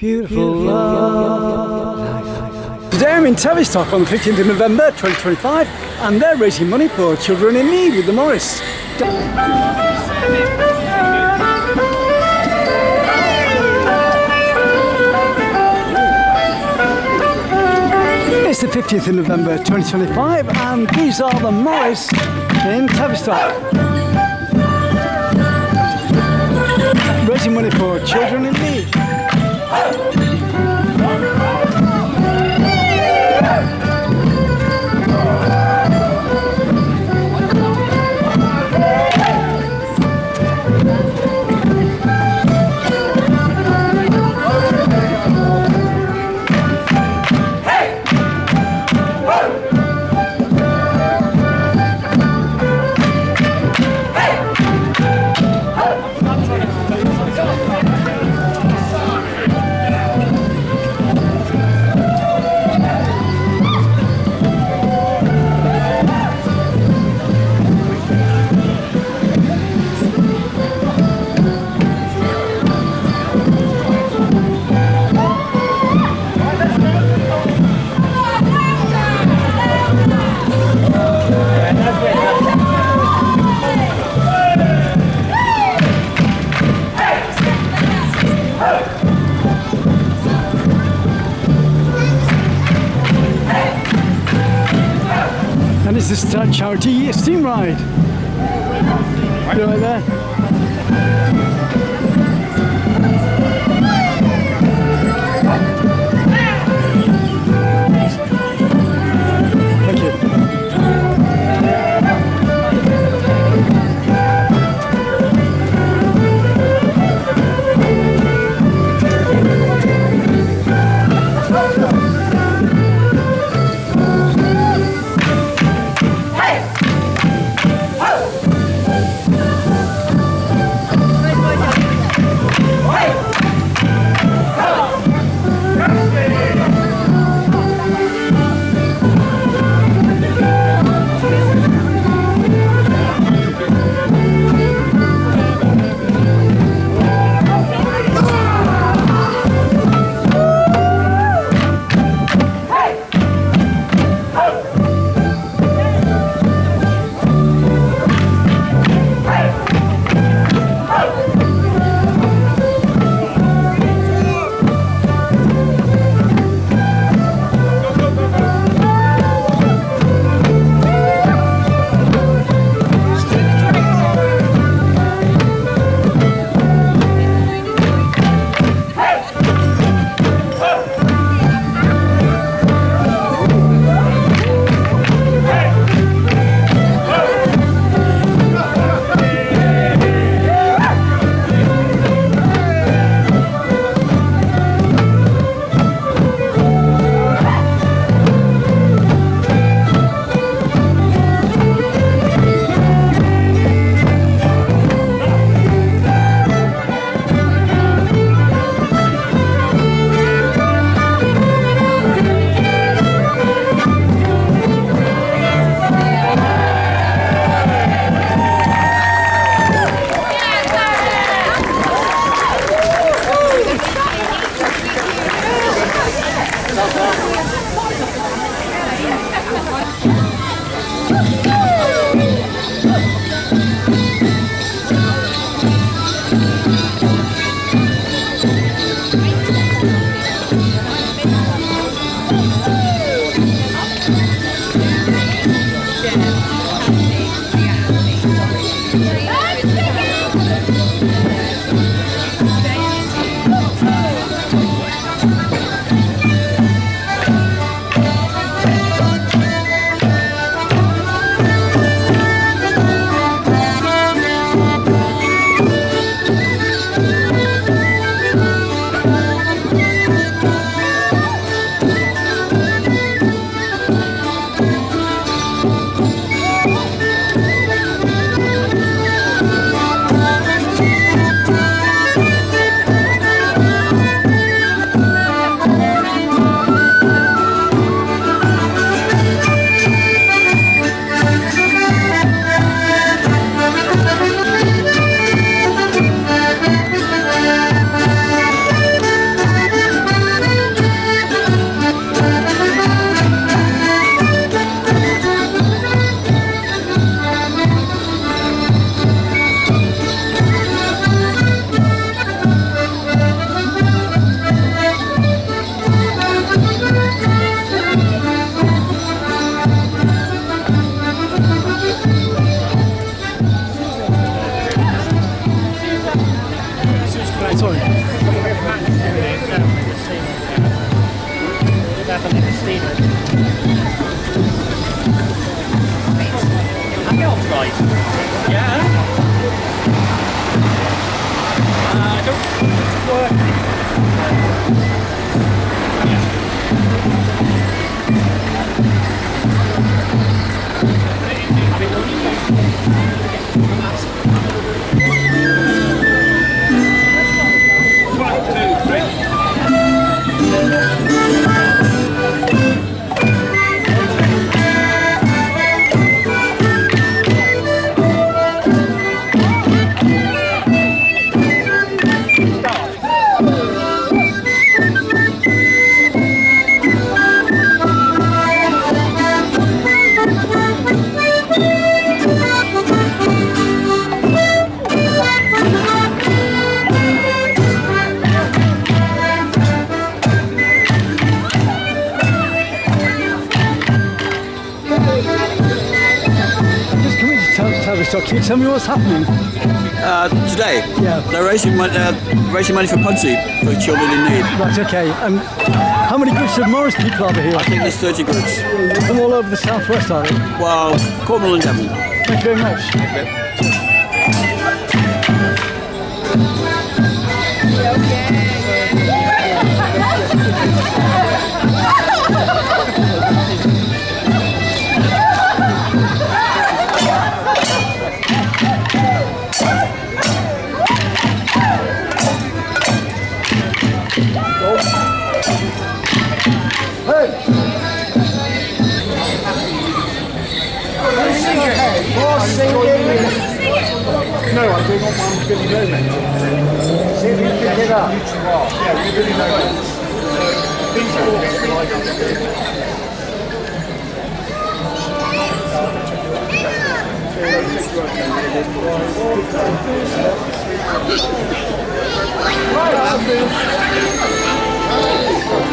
beautiful life. Today I'm in Tavistock on the 15th of November 2025 and they're raising money for children in need with the Morris. It's the 15th of November 2025 and these are the Morris in Tavistock. Raising money for children in need. And this is the charity steam ride. Right there. Thank you. Tavistock. Can you tell me what's happening? Today, Yeah. they're raising money for Pudsey for children in need. Right, okay. How many groups of Morris people are there here? I think there's 30 groups. From all over the southwest, are they? Well, Cornwall and Devon. Thank you very much. No, I do not want to Billy Gomez. See if you can pick it up. Yeah, we really know it. These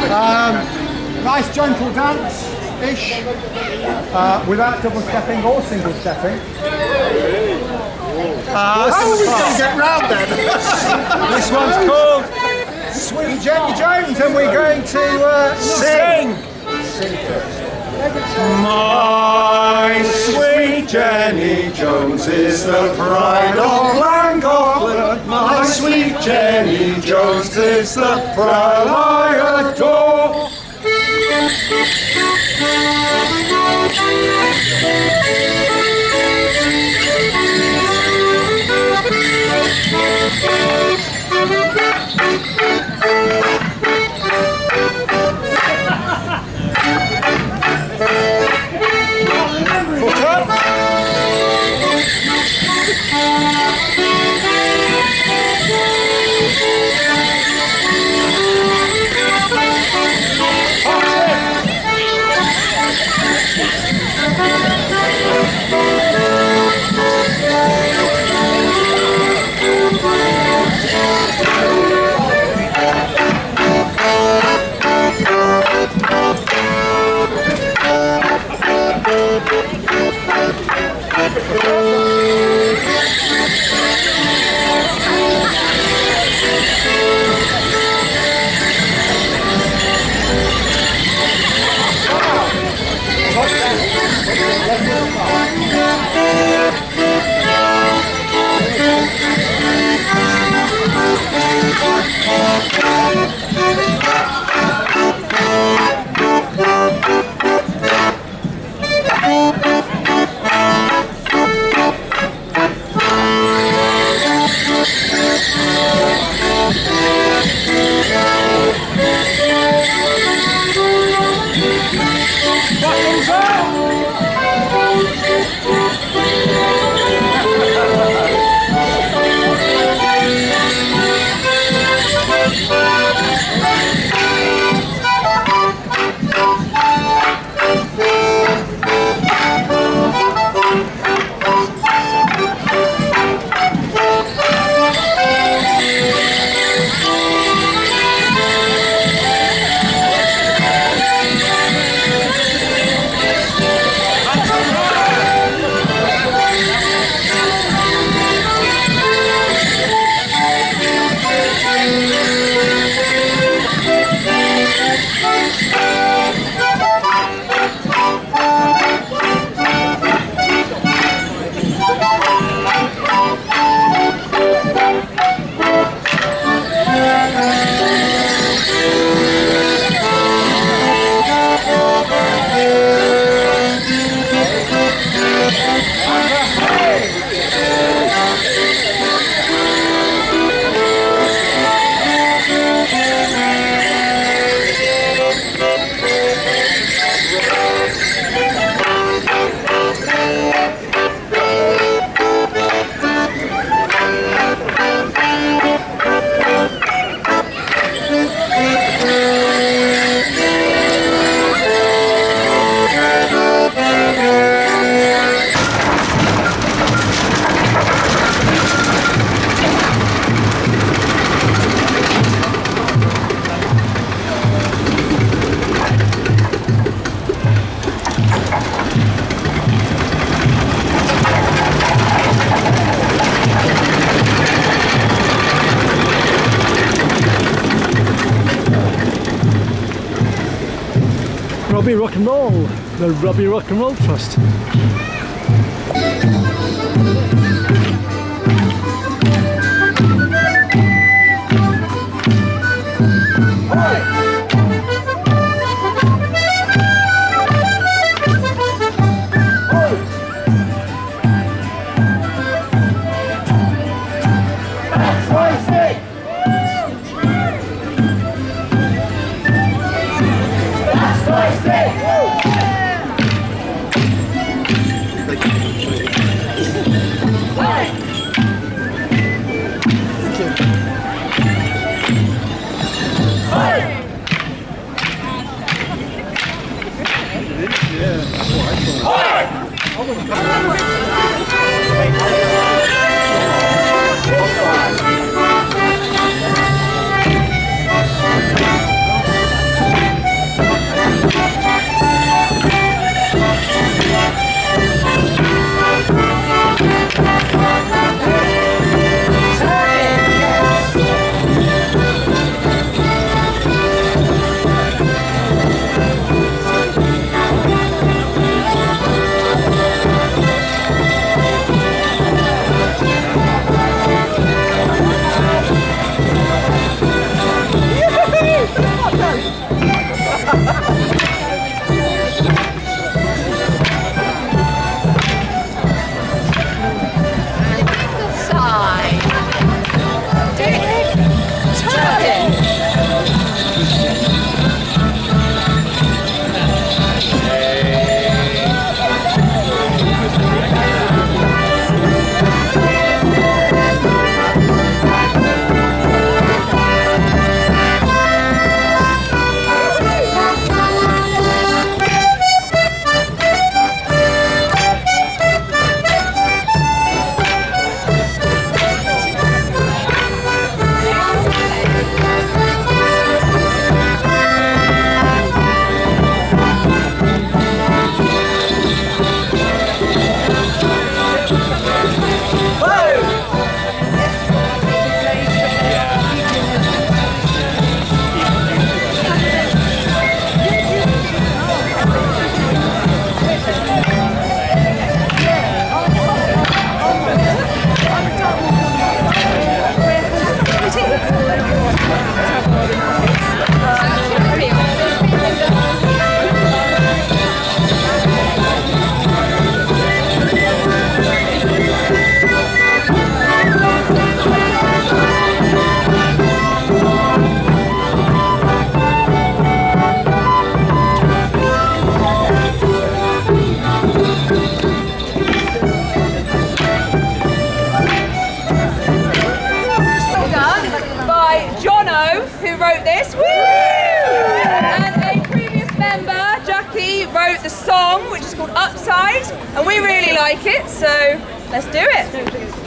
are nice gentle dance-ish, without double stepping or single stepping. How are we going to get round then? This one's called Sweet Jenny Jones, and we're going to sing. My sweet Jenny Jones is the pride of Llangollen. My sweet Jenny Jones is the pride I adore. Robbie Rock and Roll, the Robbie Rock and Roll Trust. wrote the song, which is called Upside, and we really like it, so let's do it.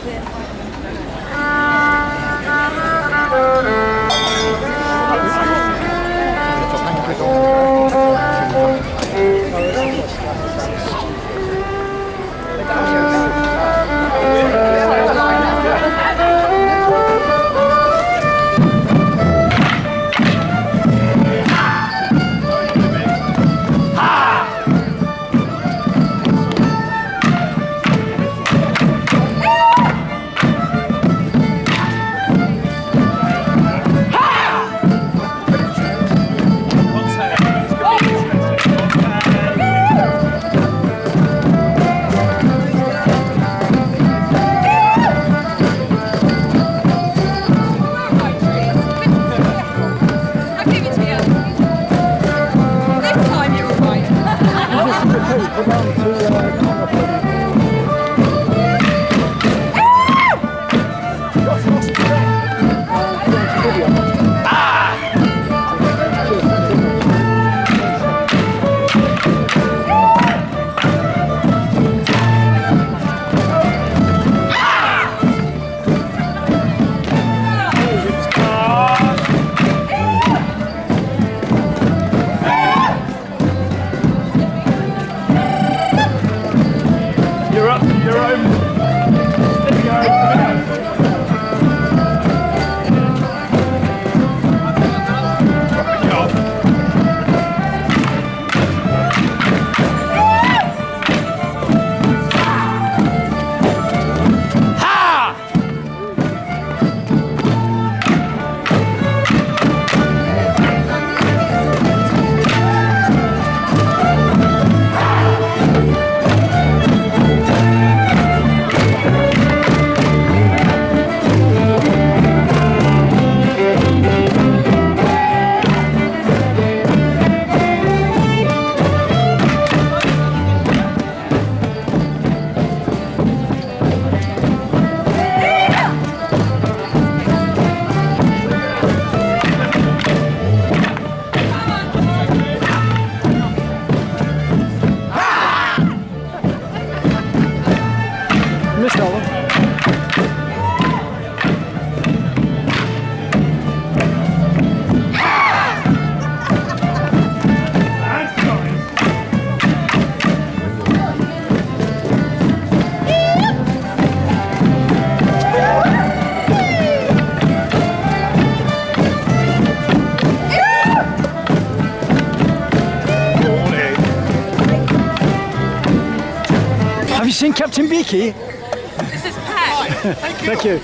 seen Captain Beaky? This is Pat. Thank you.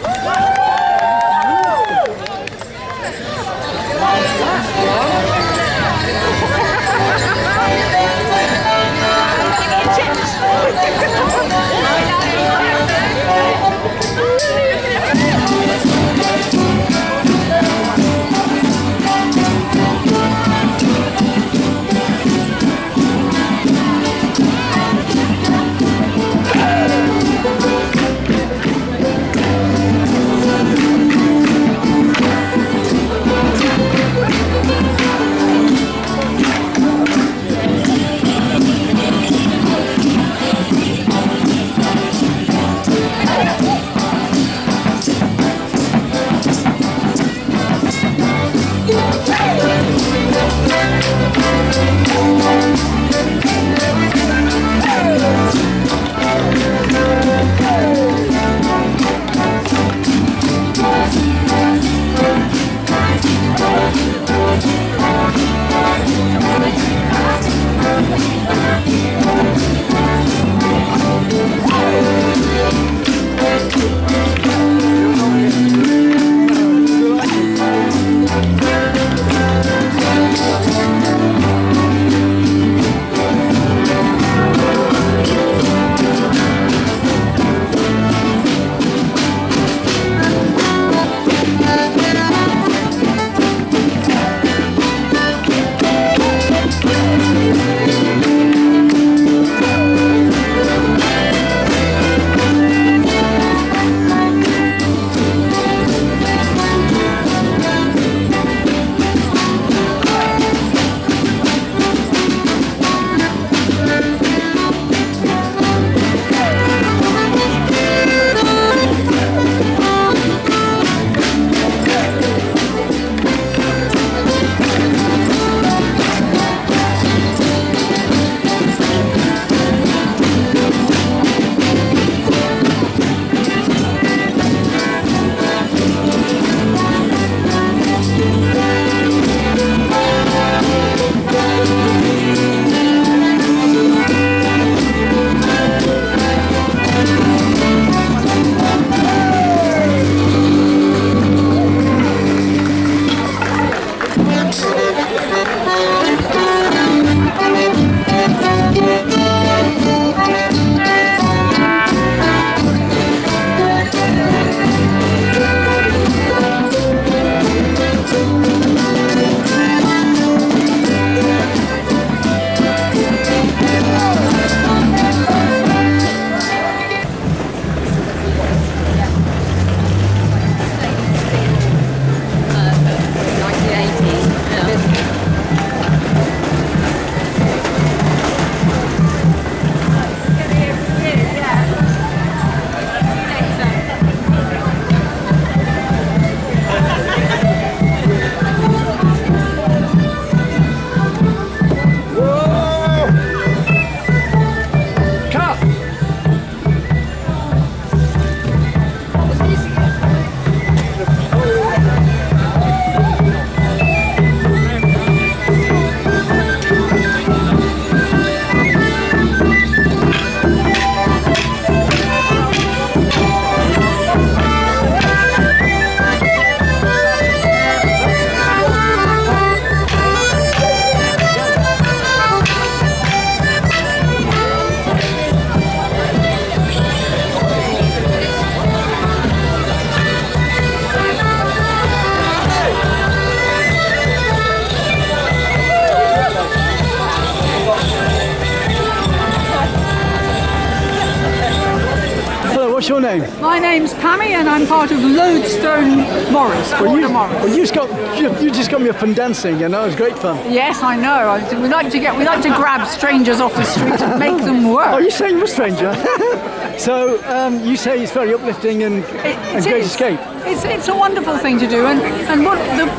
What's your name? My name's Pammy and I'm part of Lodestone Morris. Well, you Morris. you just got me up and dancing, and that was great fun. Yes, I know. We like to grab strangers off the street and make them work. Oh, you're saying you're a stranger? So you say it's very uplifting and a great escape. It's a wonderful thing to do, and what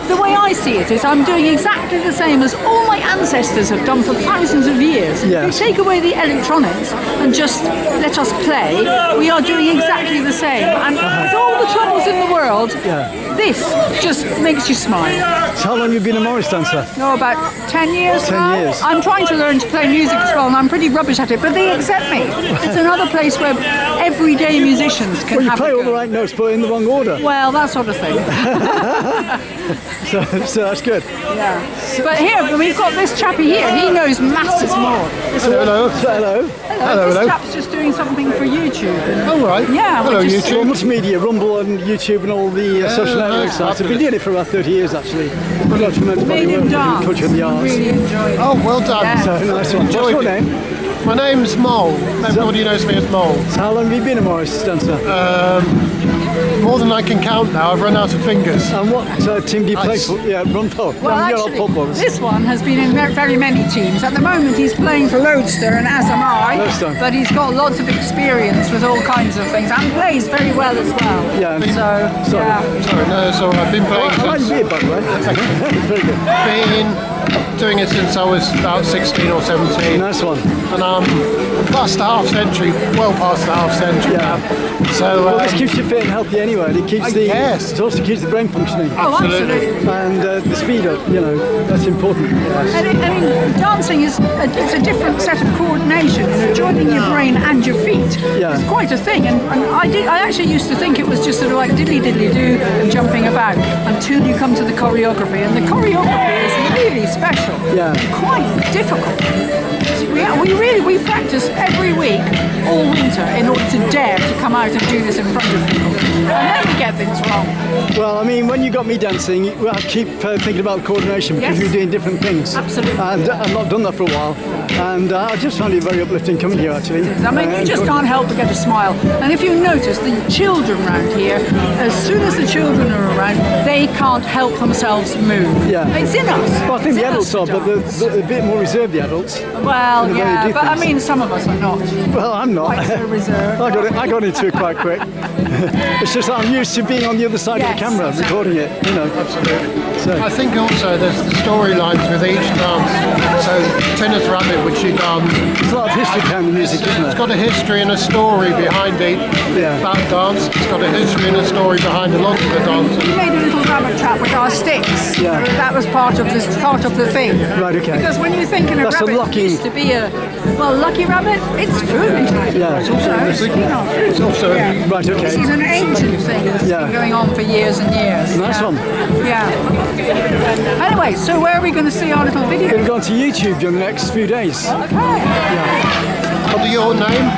the way I see it is I'm doing exactly the same as all my ancestors have done for thousands of years. Yes. If you take away the electronics and just let us play, we are doing exactly the same. And with all the troubles in the world, Yeah. this just makes you smile. So how long have you been a Morris dancer? Oh, about 10 years 10 now. years. I'm trying to learn to play music as well, and I'm pretty rubbish at it, but they accept me. It's another place where everyday musicians can Well, you have play a all the go. right notes, but in the wrong order. Well, that sort of thing. So that's good. Yeah. But here, we've got this chappie here. He knows masses more. Hello. Hello. This chap's just doing something for YouTube. All right. Yeah, Hello, we're just- YouTube. Well, multimedia, Rumble and YouTube and all the social network that's sites. I've been fabulous. doing it for about 30 years actually. Documented made him dance. culture and the arts. Really enjoyed it. Oh, well done. Yeah. So nice one. What's Enjoyed your it. name? My name's Mole. Everybody knows me as Mole. So how long have you been a Morris dancer? More than I can count now. I've run out of fingers. And what team do you play Nice. for? Yeah, Rumble. Well, You're not actually, footballers. this one has been in very many teams. At the moment, he's playing for Lodestar, and as am I. Lodestar. But he's got lots of experience with all kinds of things, and plays very well as well. Yeah. So, Sorry. yeah. Sorry, no, so I've been playing I like since, beer, by the way. Very good. been doing it since I was about 16 or 17. Nice one. And I'm past the half century, well past the half century Yeah. now. So, Well, this keeps you fit and healthy anyway. And it keeps the Yes. it also keeps the brain functioning. Oh, absolutely. And the speed up, that's important. And I mean, dancing is it's a different set of coordination. Joining your brain and your feet Yeah. is quite a thing. And I actually used to think it was just sort of like diddly diddly do and jumping about until you come to the choreography. And the choreography is really special. Yeah. Quite difficult. We practice every week, all winter, in order to dare to come out and do this in front of people. And then we get things wrong. Well, I mean, when you got me dancing, I keep thinking about coordination because Yes. we're doing different things. Absolutely. And I've not done that for a while. And I just found it very uplifting coming here, actually. I mean, you just can't help but get a smile. And if you notice, the children around here, as soon as the children are around, they can't help themselves move. Yeah. It's in us. Well, I think It's the in adults us are, to but dance. they're a bit more reserved, the adults. Well, in the way they yeah, do but I things. mean, some of us are not. Well, I'm not. Quite so reserved. I got into it quite quick. It's just that I'm used to being on the other side of Yes, the camera, exactly. recording it, absolutely. So, I think also there's the storylines with each dance. So Tennis Rabbit, which she done, it's a lot of history behind the music, isn't it's it? got a history and a story behind that dance. It's got a history and a story behind a lot of the dances. We made a little rabbit trap with our sticks. Yeah. That was part of the thing. Right, okay. Because when you think in a That's a rabbit, lucky- it used to be lucky rabbit, it's food. Yeah. It's also, It's also Right, okay. This is an ancient thing that's Yeah. been going on for years and years. Nice yeah. one. Yeah. Anyway, so where are we going to see our little video? We'll go on to YouTube during the next few days. Okay. under your name.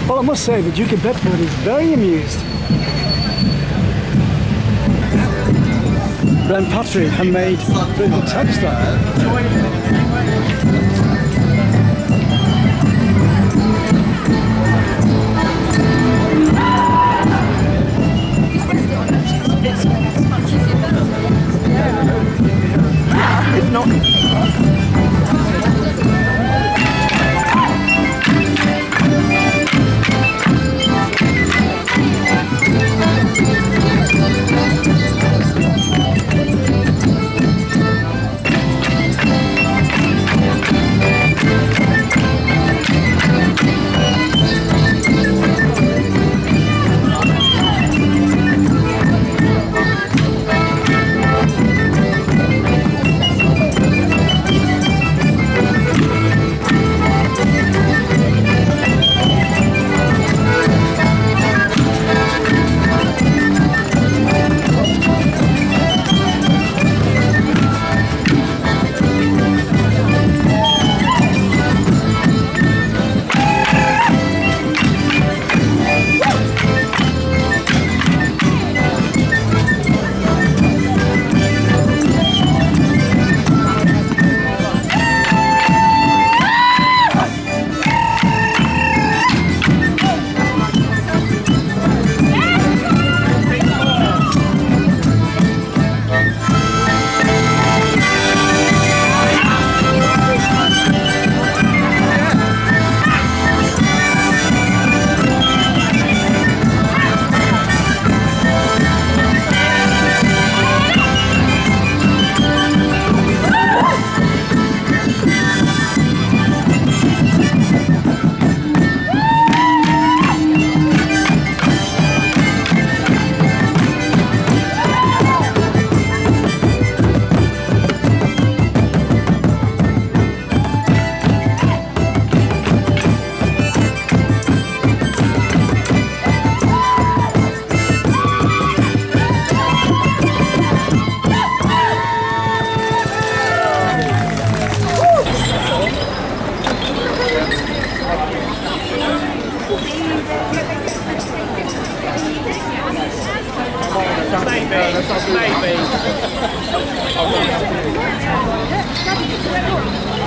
Well, I must say the Duke of Bedford is very amused. Ren Patry, handmade from Tavistock. If not.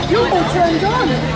You're all turned on.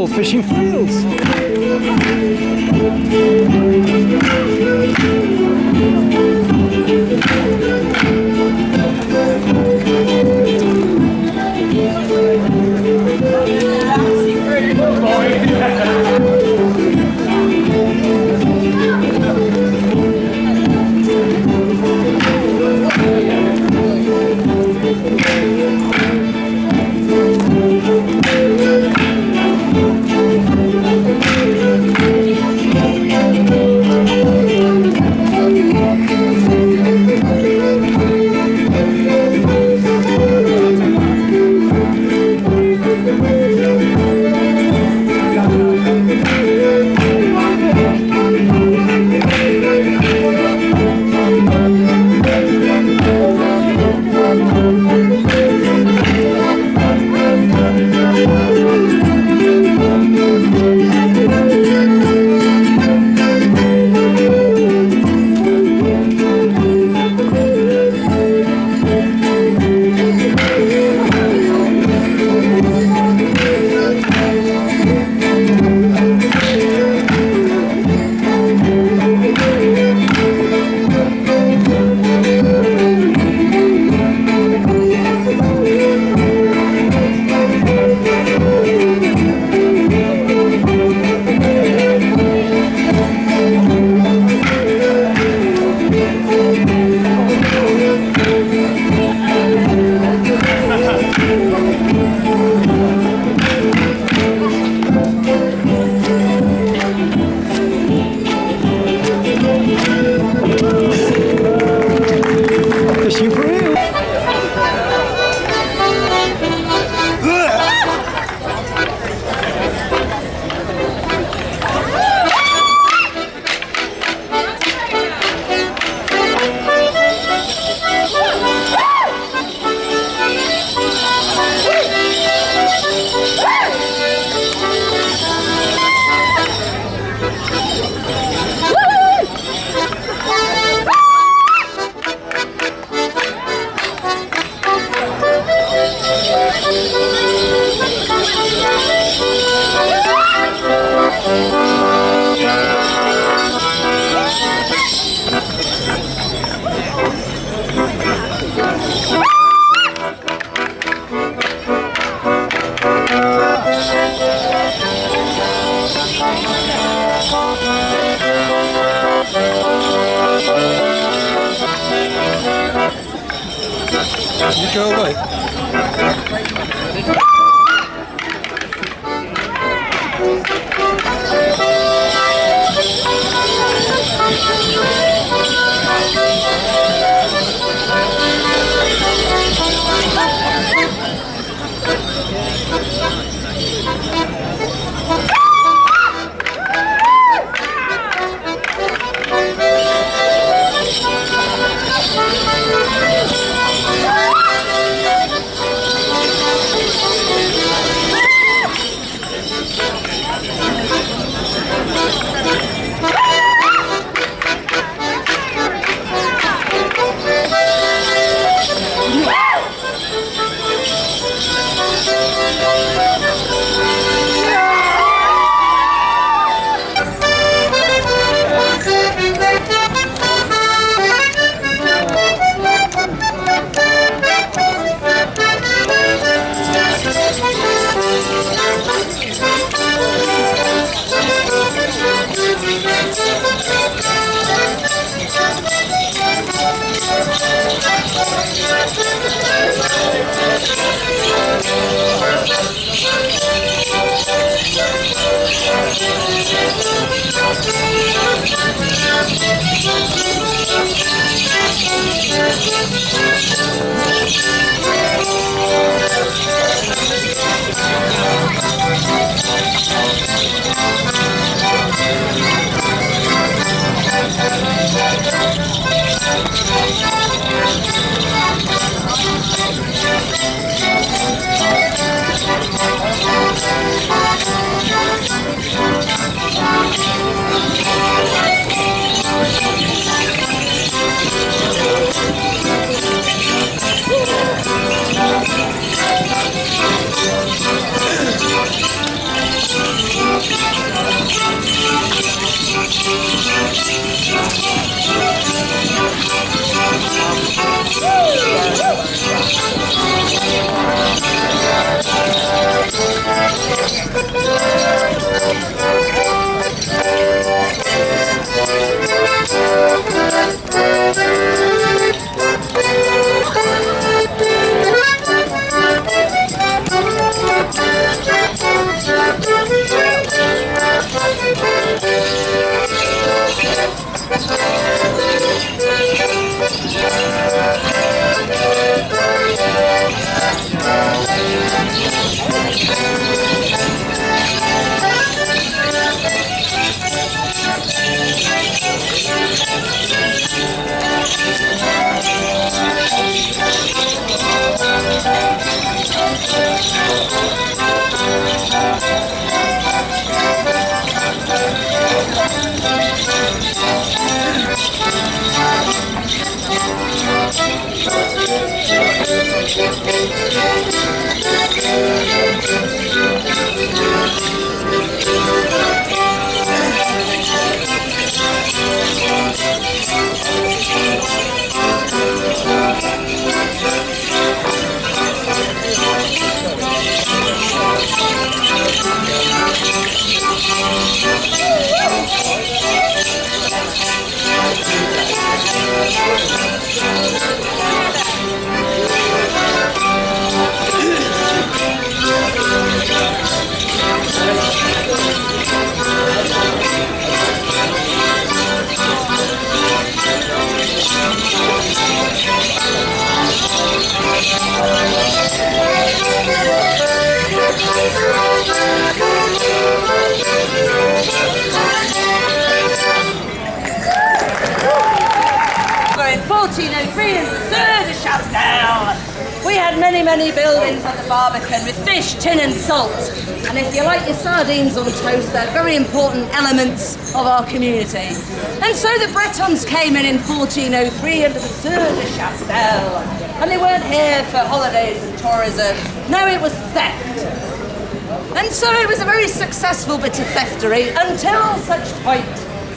still fishing for eels. Fishing for eels. You go away. In 1403 in the Sur de Chastel, we had many buildings on the Barbican with fish, tin and salt. And if you like your sardines on toast, they're very important elements of our community. And so the Bretons came in 1403 under the Sur de Chastel. And they weren't here for holidays and tourism. No, it was theft. And so it was a very successful bit of theftery until such point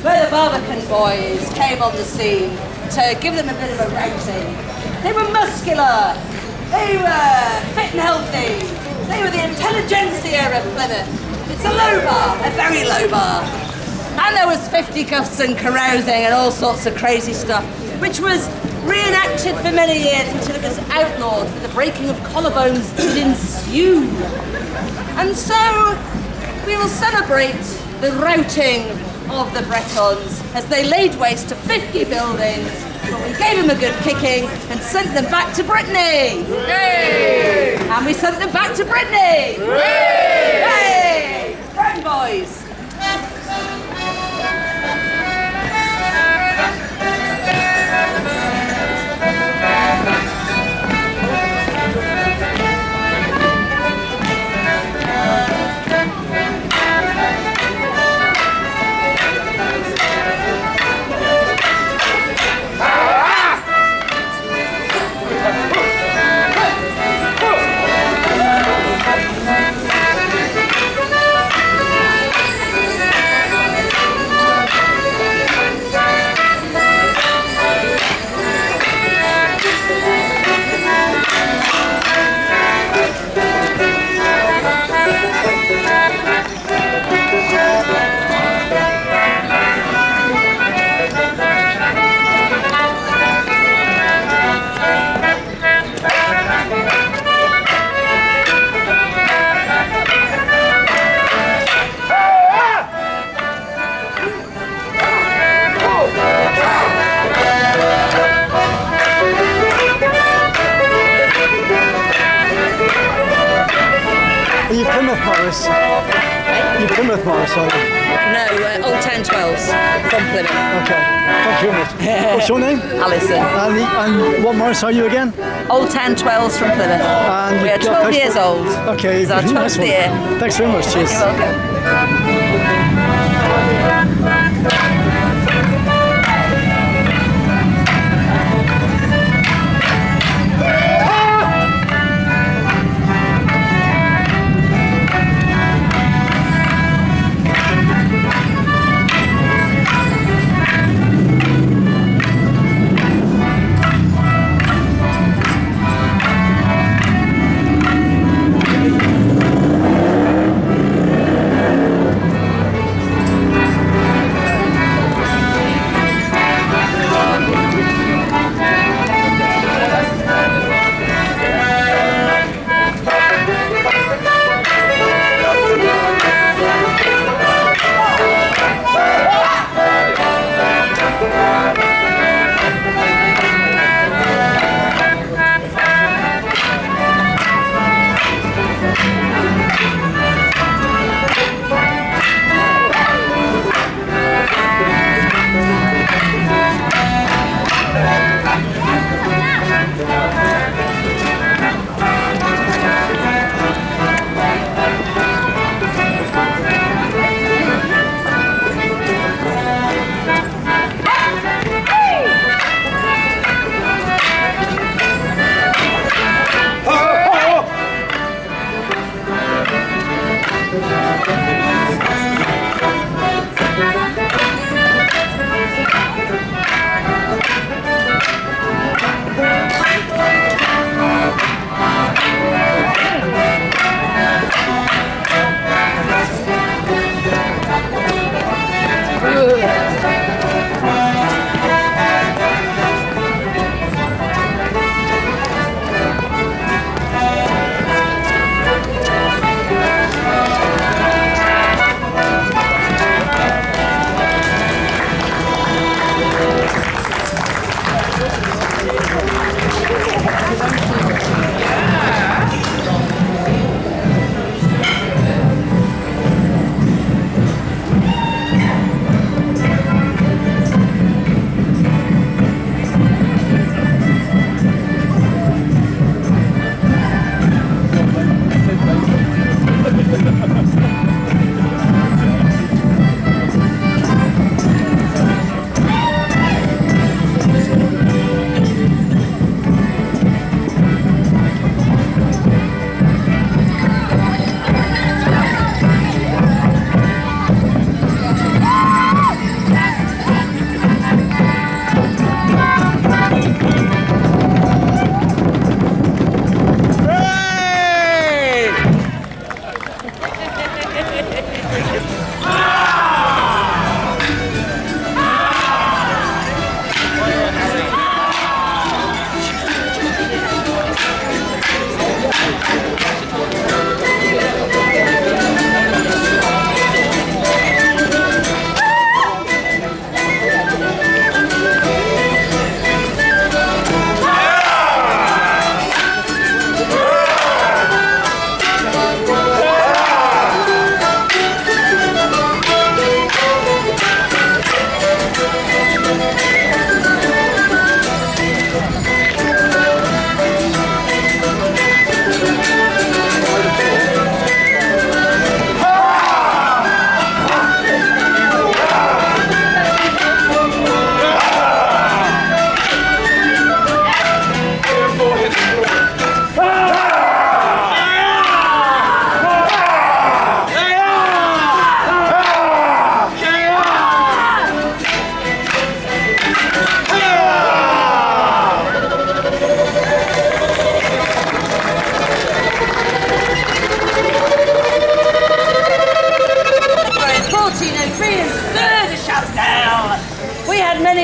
where the Barbican boys came on the scene to give them a bit of a routing. They were muscular, they were fit and healthy, they were the intelligentsia of Plymouth. It's a low bar, a very low bar. And there was fisticuffs and carousing and all sorts of crazy stuff, which was reenacted for many years until it was outlawed for the breaking of collarbones did ensue. And so we will celebrate the routing of the Bretons as they laid waste to 50 buildings, but we gave them a good kicking and sent them back to Brittany. Yay! And we sent them back to Brittany. Yay! Yay! Brown boys. Are you Plymouth Morris? You Plymouth Morris, are you? No, Old Town 12s from Plymouth. Okay, thank you very much. What's your name? Alison. And what Morris are you again? Old Town 12s from Plymouth. And We are 12 years old. Okay, It's our 12th nice one. year. Thanks very much, cheers. You're welcome.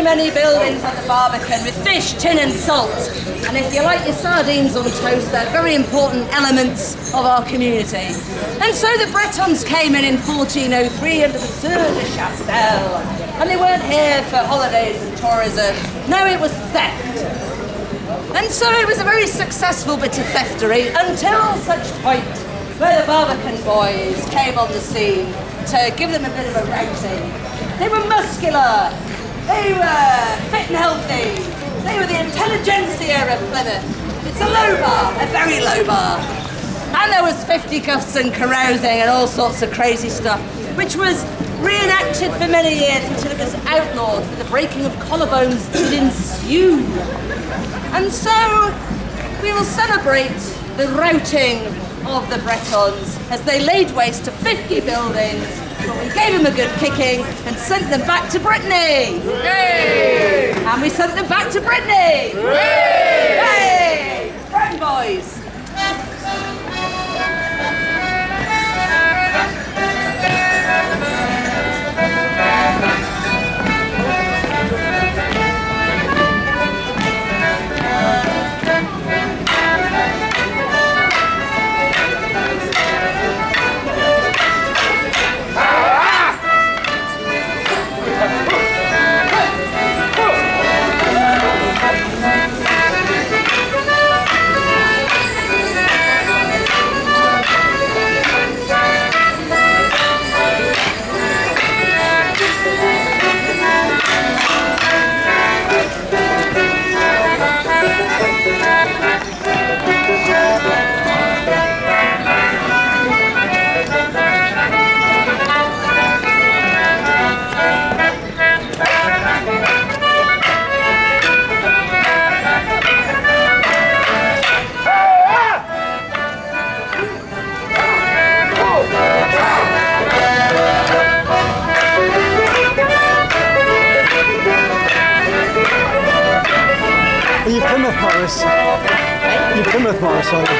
many buildings at the Barbican with fish, tin and salt. And if you like your sardines on toast, they're very important elements of our community. And so the Bretons came in 1403 under the Sieur de Chastel. And they weren't here for holidays and tourism. No, it was theft. And so it was a very successful bit of theftery until such point where the Barbican boys came on the scene to give them a bit of a routing. They were muscular, they were fit and healthy, they were the intelligentsia of Plymouth. It's a low bar, a very low bar. And there was fisticuffs and carousing and all sorts of crazy stuff, which was reenacted for many years until it was outlawed for the breaking of collarbones did ensue. And so we will celebrate the routing of the Bretons as they laid waste to 50 buildings, but we gave them a good kicking and sent them back to Brittany. Yay! And we sent them back to Brittany. Yay! Yay! Breton boys. Are you Plymouth Morris? You Plymouth Morris, are you?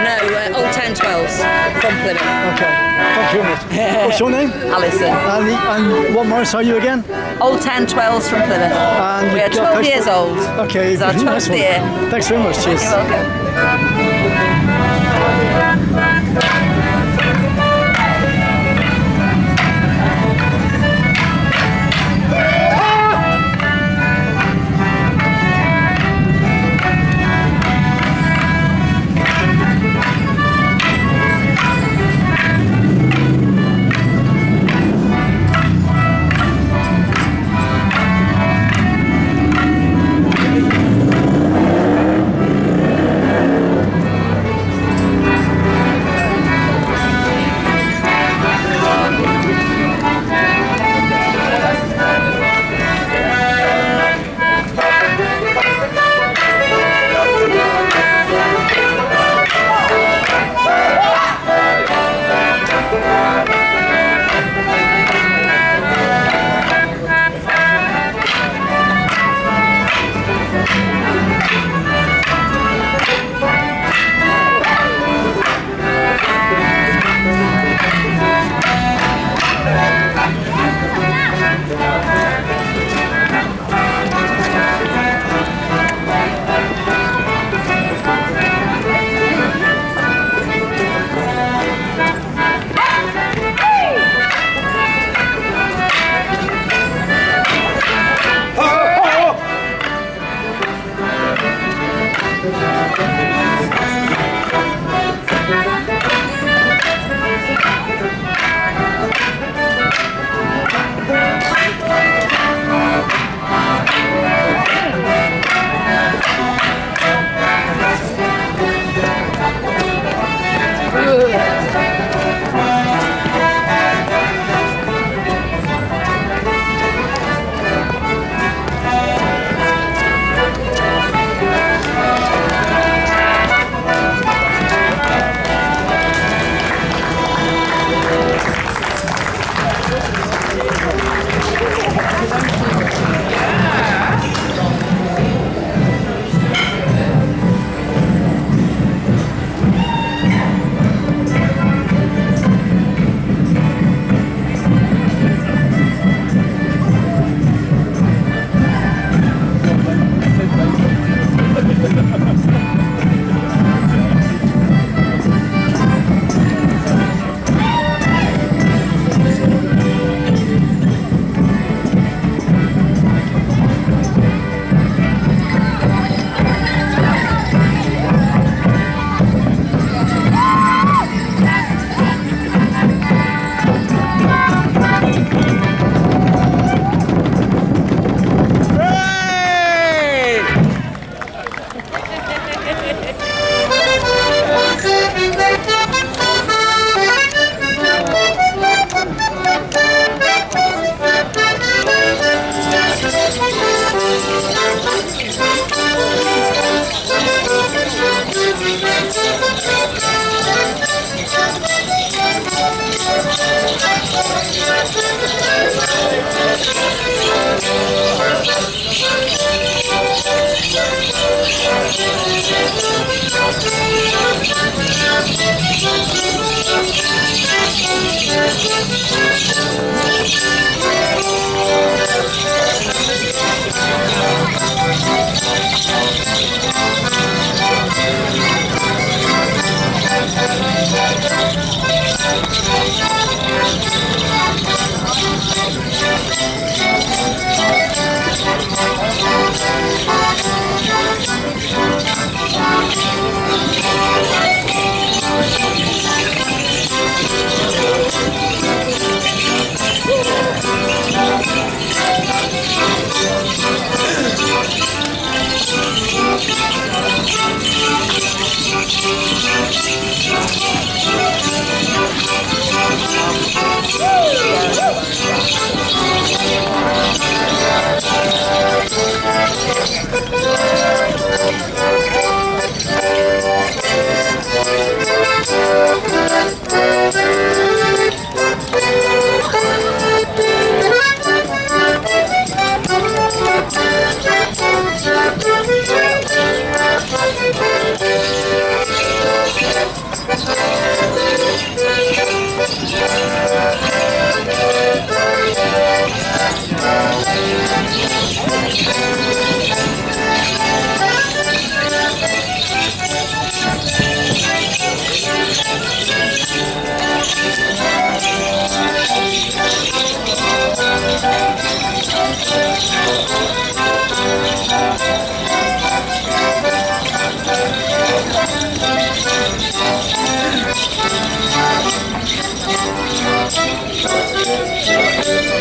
No, Old Town 12s from Plymouth. Okay, thank you very much. What's your name? Alison. And what Morris are you again? Old Town 12s from Plymouth. And We are 12 years old. Okay, It's our 12th nice one. year. Thanks very much, cheers. You're welcome.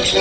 You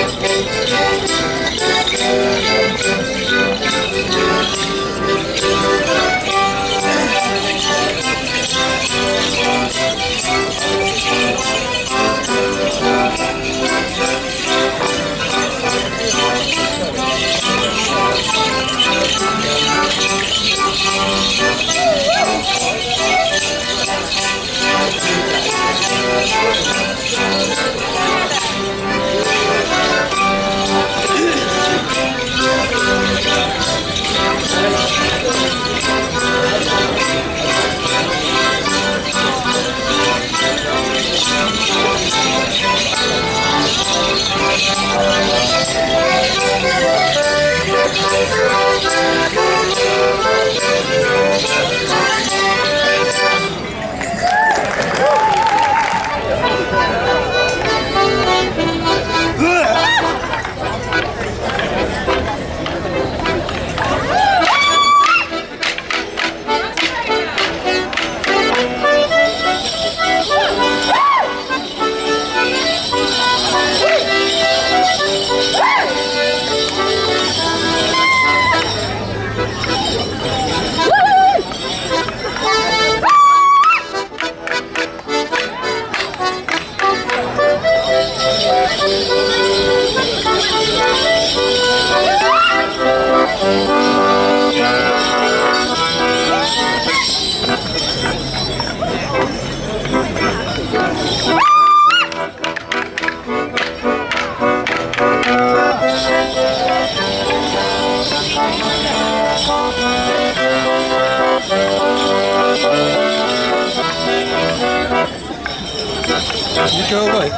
go away.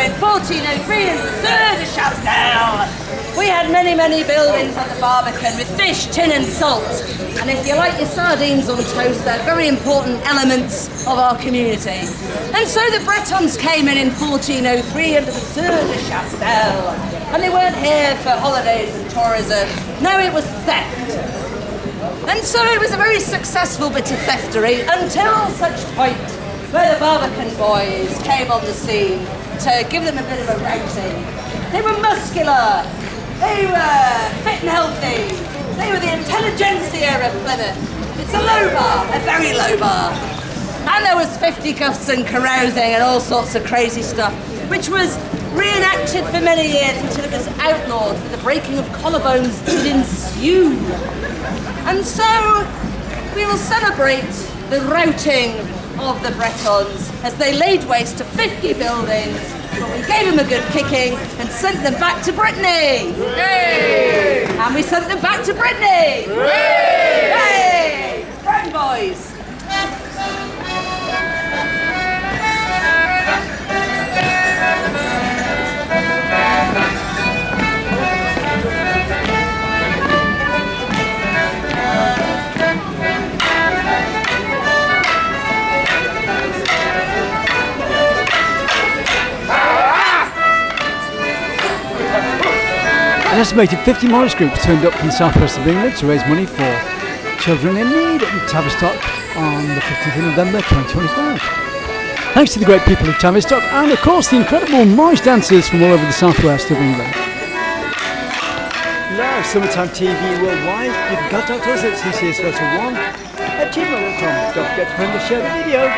In 1403 in the third of Chastel, we had many buildings on the Barbican with fish, tin and salt. And if you like your sardines on toast, they're very important elements of our community. And so the Bretons came in 1403 under the third of Chastel. And they weren't here for holidays and tourism. No, it was theft. And so it was a very successful bit of theftery until such point where the Barbican boys came on the scene to give them a bit of a routing. They were muscular, they were fit and healthy, they were the intelligentsia of Plymouth. It's a low bar, a very low bar. And there was 50 guffs and carousing and all sorts of crazy stuff, which was reenacted for many years until it was outlawed for the breaking of collarbones did ensue. And so we will celebrate the routing of the Bretons as they laid waste to 50 buildings, but we gave them a good kicking and sent them back to Brittany. Yay! And we sent them back to Brittany. Yay! Hey! Brown boys. An estimated 50 Morris groups turned up from the southwest of England to raise money for children in need in Tavistock on the 15th of November 2025. Thanks to the great people of Tavistock and of course the incredible Morris dancers from all over the southwest of England. Live Summertime TV Worldwide. You can contact us at ccs1@gmail.com. Don't forget to friend and share the video.